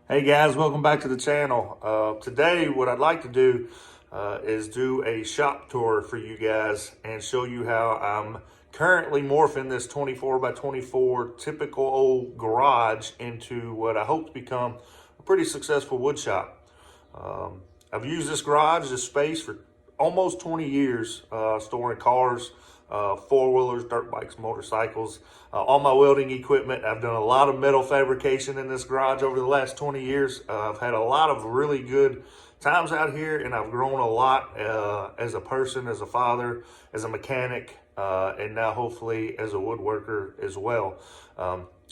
Hey guys, welcome back to the channel. Today what I'd like to do is do a shop tour for you guys and show you how I'm currently morphing this 24 by 24 typical old garage into what I hope to become a pretty successful wood shop. I've used this garage, this space for almost 20 years, storing cars, four-wheelers, dirt bikes, motorcycles, all my welding equipment. I've done a lot of metal fabrication in this garage over the last 20 years. I've had a lot of really good times out here, and I've grown a lot as a person, as a father, as a mechanic, and now hopefully as a woodworker as well.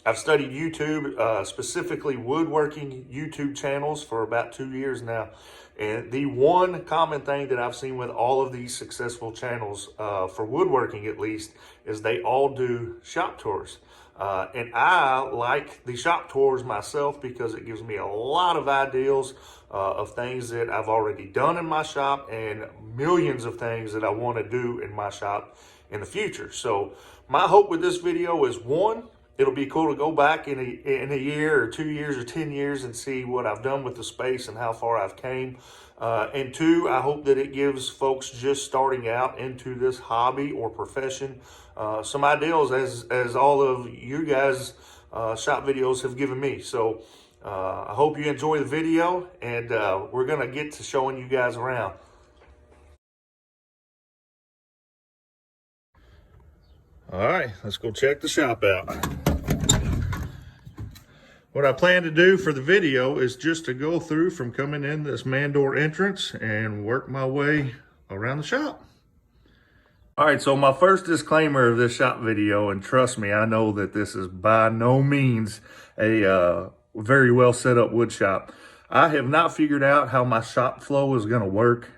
I've studied YouTube, specifically woodworking YouTube channels for about 2 years now. And the one common thing that I've seen with all of these successful channels, for woodworking at least, is they all do shop tours. And I like the shop tours myself because it gives me a lot of ideas of things that I've already done in my shop and millions of things that I want to do in my shop in the future. So my hope with this video is, one, it'll be cool to go back in a year or 2 years or 10 years and see what I've done with the space and how far I've came. And two, I hope that it gives folks just starting out into this hobby or profession some ideas as all of you guys shop videos have given me. So I hope you enjoy the video, and we're gonna get to showing you guys around. All right, let's go check the shop out. What I plan to do for the video is just to go through from coming in this man door entrance and work my way around the shop. All right, so my first disclaimer of this shop video, and trust me, I know that this is by no means a very well set up wood shop. I have not figured out how my shop flow is gonna work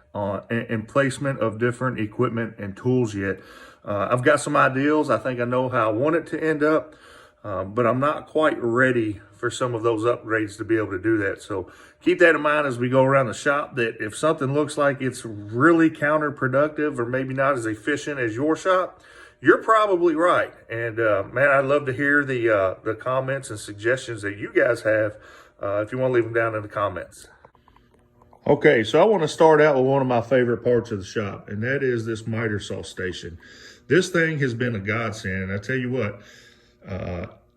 in placement of different equipment and tools yet. I've got some ideas. I think I know how I want it to end up, but I'm not quite ready for some of those upgrades to be able to do that. So keep that in mind as we go around the shop, that if something looks like it's really counterproductive or maybe not as efficient as your shop, you're probably right. And man, I'd love to hear the comments and suggestions that you guys have if you want to leave them down in the comments. Okay, so I want to start out with one of my favorite parts of the shop, and that is this miter saw station. This thing has been a godsend. I tell you what,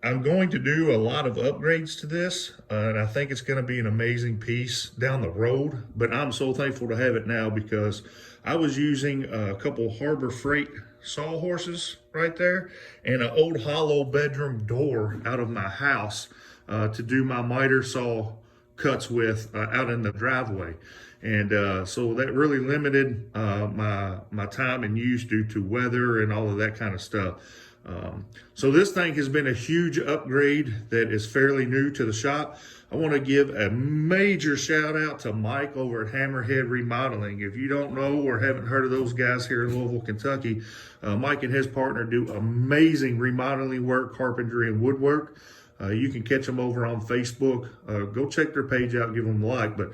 I'm going to do a lot of upgrades to this, and I think it's going to be an amazing piece down the road, but I'm so thankful to have it now because I was using a couple Harbor Freight sawhorses right there and an old hollow bedroom door out of my house to do my miter saw cuts with out in the driveway. And so that really limited my time and use due to weather and all of that kind of stuff. So this thing has been a huge upgrade that is fairly new to the shop. I want to give a major shout out to Mike over at Hammerhead Remodeling. If you don't know or haven't heard of those guys here in Louisville, Kentucky, Mike and his partner do amazing remodeling work, carpentry and woodwork. You can catch them over on Facebook. Go check their page out, give them a like. But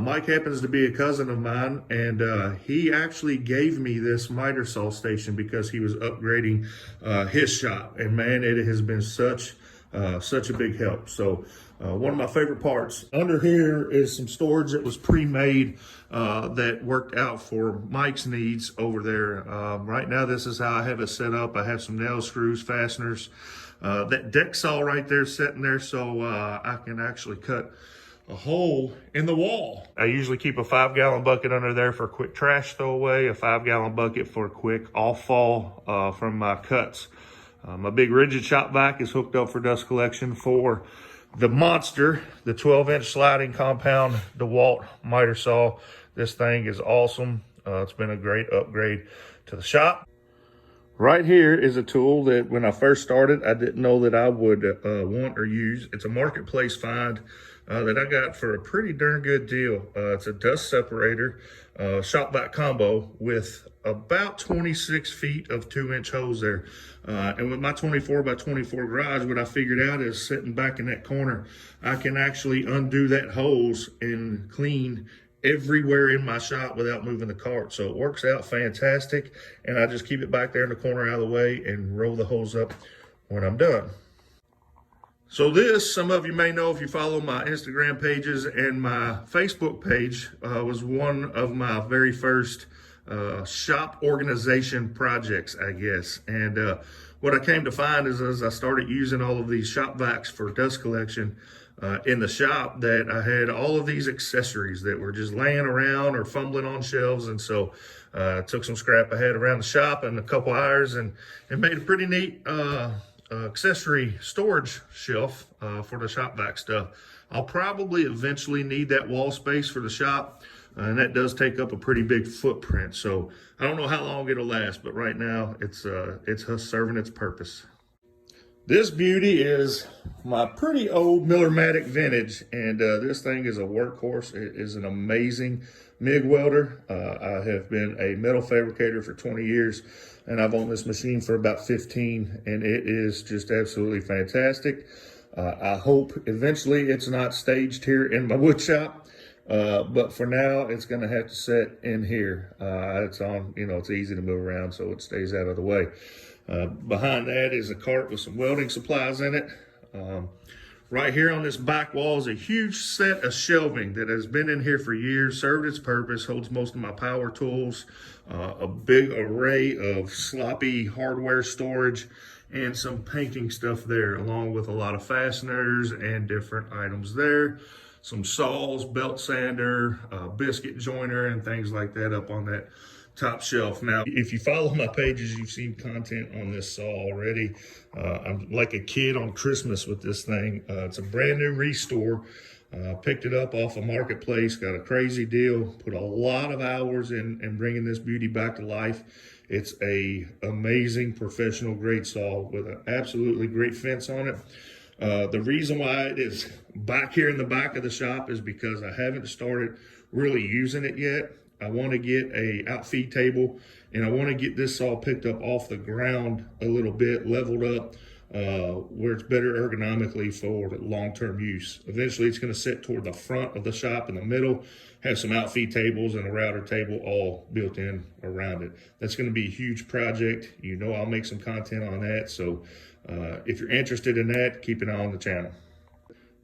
Mike happens to be a cousin of mine, and he actually gave me this miter saw station because he was upgrading his shop. And man, it has been such a big help. So one of my favorite parts. Under here is some storage that was pre-made that worked out for Mike's needs over there. Right now, this is how I have it set up. I have some nail screws, fasteners. That deck saw right there sitting there, so I can actually cut a hole in the wall. I usually keep a 5-gallon bucket under there for quick trash throwaway, a 5-gallon bucket for quick off-fall from my cuts. My big rigid shop vac is hooked up for dust collection for the monster, the 12-inch sliding compound DeWalt miter saw. This thing is awesome. It's been a great upgrade to the shop. Right here is a tool that when I first started, I didn't know that I would want or use. It's a marketplace find that I got for a pretty darn good deal. It's a dust separator, shop vac combo with about 26 feet of 2-inch hose there. And with my 24 by 24 garage, what I figured out is sitting back in that corner, I can actually undo that hose and clean everywhere in my shop without moving the cart. So it works out fantastic. And I just keep it back there in the corner out of the way and roll the hose up when I'm done. So this, some of you may know if you follow my Instagram pages and my Facebook page, was one of my very first shop organization projects, I guess. And what I came to find is as I started using all of these shop vacs for dust collection in the shop, that I had all of these accessories that were just laying around or fumbling on shelves. And so I took some scrap I had around the shop and a couple irons and made a pretty neat accessory storage shelf for the shop vac stuff. I'll probably eventually need that wall space for the shop, and that does take up a pretty big footprint. So I don't know how long it'll last, but right now it's serving its purpose. This beauty is my pretty old Miller-Matic vintage, and this thing is a workhorse. It is an amazing MIG welder. I have been a metal fabricator for 20 years, and I've owned this machine for about 15, and it is just absolutely fantastic. I hope eventually it's not staged here in my wood shop, but for now it's going to have to sit in here. It's on, it's easy to move around, so it stays out of the way. Behind that is a cart with some welding supplies in it. Right here on this back wall is a huge set of shelving that has been in here for years, served its purpose, holds most of my power tools, a big array of sloppy hardware storage, and some painting stuff there, along with a lot of fasteners and different items there. Some saws, belt sander, biscuit joiner, and things like that up on that top shelf. Now, if you follow my pages, you've seen content on this saw already. I'm like a kid on Christmas with this thing. It's a brand new restore. Picked it up off a marketplace, got a crazy deal, put a lot of hours in bringing this beauty back to life. It's a amazing professional grade saw with an absolutely great fence on it. The reason why it is back here in the back of the shop is because I haven't started really using it yet. I want to get a outfeed table, and I want to get this saw picked up off the ground a little bit, leveled up, where it's better ergonomically for long-term use. Eventually, it's going to sit toward the front of the shop in the middle, have some outfeed tables and a router table all built in around it. That's going to be a huge project. I'll make some content on that. So if you're interested in that, keep an eye on the channel.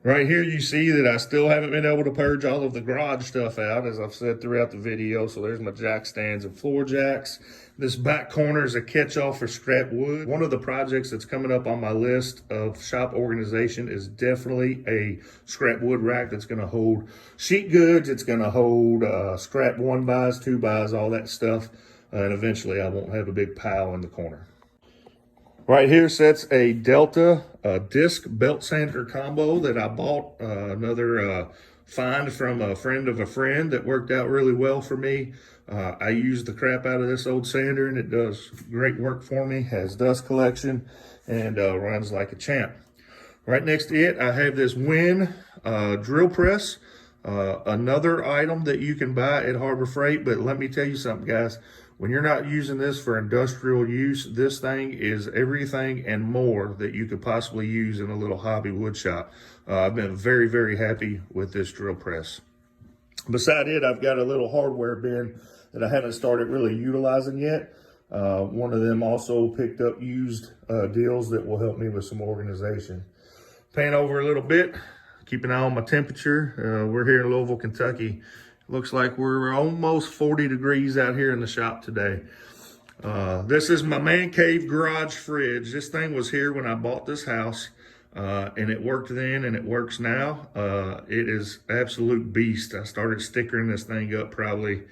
Right here, you see that I still haven't been able to purge all of the garage stuff out, as I've said throughout the video. So there's my jack stands and floor jacks. This back corner is a catch-all for scrap wood. One of the projects that's coming up on my list of shop organization is definitely a scrap wood rack that's going to hold sheet goods. It's going to hold scrap 1-bys, 2-bys, all that stuff. And eventually I won't have a big pile in the corner. Right here sits a Delta disc belt sander combo that I bought, another find from a friend of a friend that worked out really well for me. I used the crap out of this old sander, and it does great work for me, has dust collection, and runs like a champ. Right next to it, I have this Win drill press, another item that you can buy at Harbor Freight. But let me tell you something, guys. When you're not using this for industrial use, this thing is everything and more that you could possibly use in a little hobby wood shop. I've been very, very happy with this drill press. Beside it, I've got a little hardware bin that I haven't started really utilizing yet. One of them also picked up used deals that will help me with some organization. Pan over a little bit, keep an eye on my temperature. We're here in Louisville, Kentucky. Looks like we're almost 40 degrees out here in the shop today. This is my man cave garage fridge. This thing was here when I bought this house, and it worked then and it works now. It is absolute beast. I started stickering this thing up probably,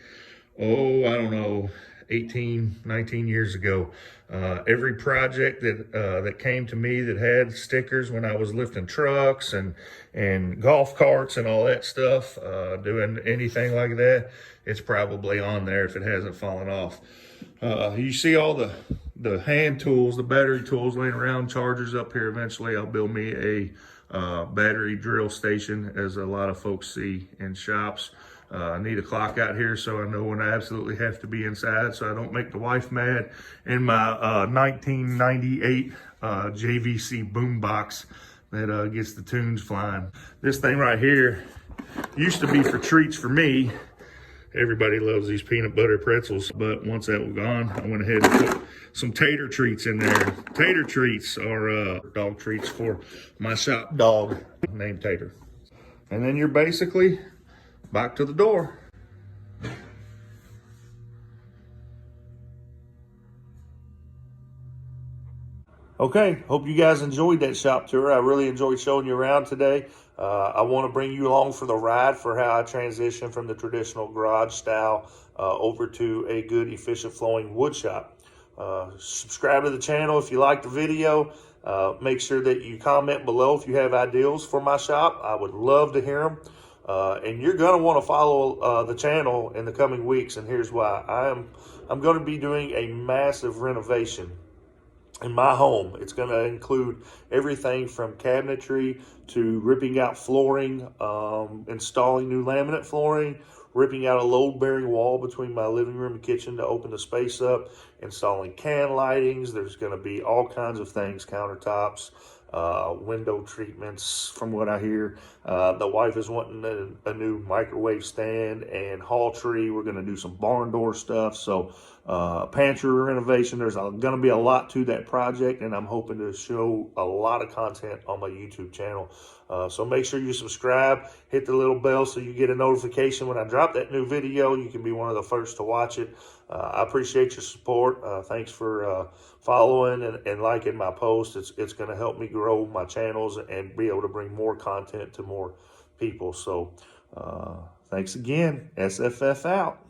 I don't know, 18, 19 years ago. Every project that came to me that had stickers when I was lifting trucks and golf carts and all that stuff, doing anything like that, it's probably on there if it hasn't fallen off. You see all the hand tools, the battery tools laying around, chargers up here. Eventually I'll build me a battery drill station, as a lot of folks see in shops. I need a clock out here so I know when I absolutely have to be inside, so I don't make the wife mad. And my 1998 JVC boombox that gets the tunes flying. This thing right here used to be for treats for me, Everybody loves these peanut butter pretzels, but once that was gone, I went ahead and put some tater treats in there. Tater treats are dog treats for my shop dog named Tater. And then you're basically back to the door. Okay, hope you guys enjoyed that shop tour. I really enjoyed showing you around today. I want to bring you along for the ride for how I transitioned from the traditional garage style over to a good, efficient flowing wood shop. Subscribe to the channel if you like the video. Make sure that you comment below if you have ideas for my shop. I would love to hear them. And you're going to want to follow the channel in the coming weeks, and here's why. I'm going to be doing a massive renovation in my home. It's going to include everything from cabinetry to ripping out flooring, installing new laminate flooring, ripping out a load-bearing wall between my living room and kitchen to open the space up, installing can lightings. There's going to be all kinds of things, countertops, window treatments, from what I hear. The wife is wanting a new microwave stand and hall tree. We're going to do some barn door stuff. So pantry renovation. There's going to be a lot to that project, and I'm hoping to show a lot of content on my YouTube channel. So make sure you subscribe, hit the little bell so you get a notification when I drop that new video. You can be one of the first to watch it. I appreciate your support. Thanks for following and liking my posts. It's going to help me grow my channels and be able to bring more content to more people. So thanks again. SFF out.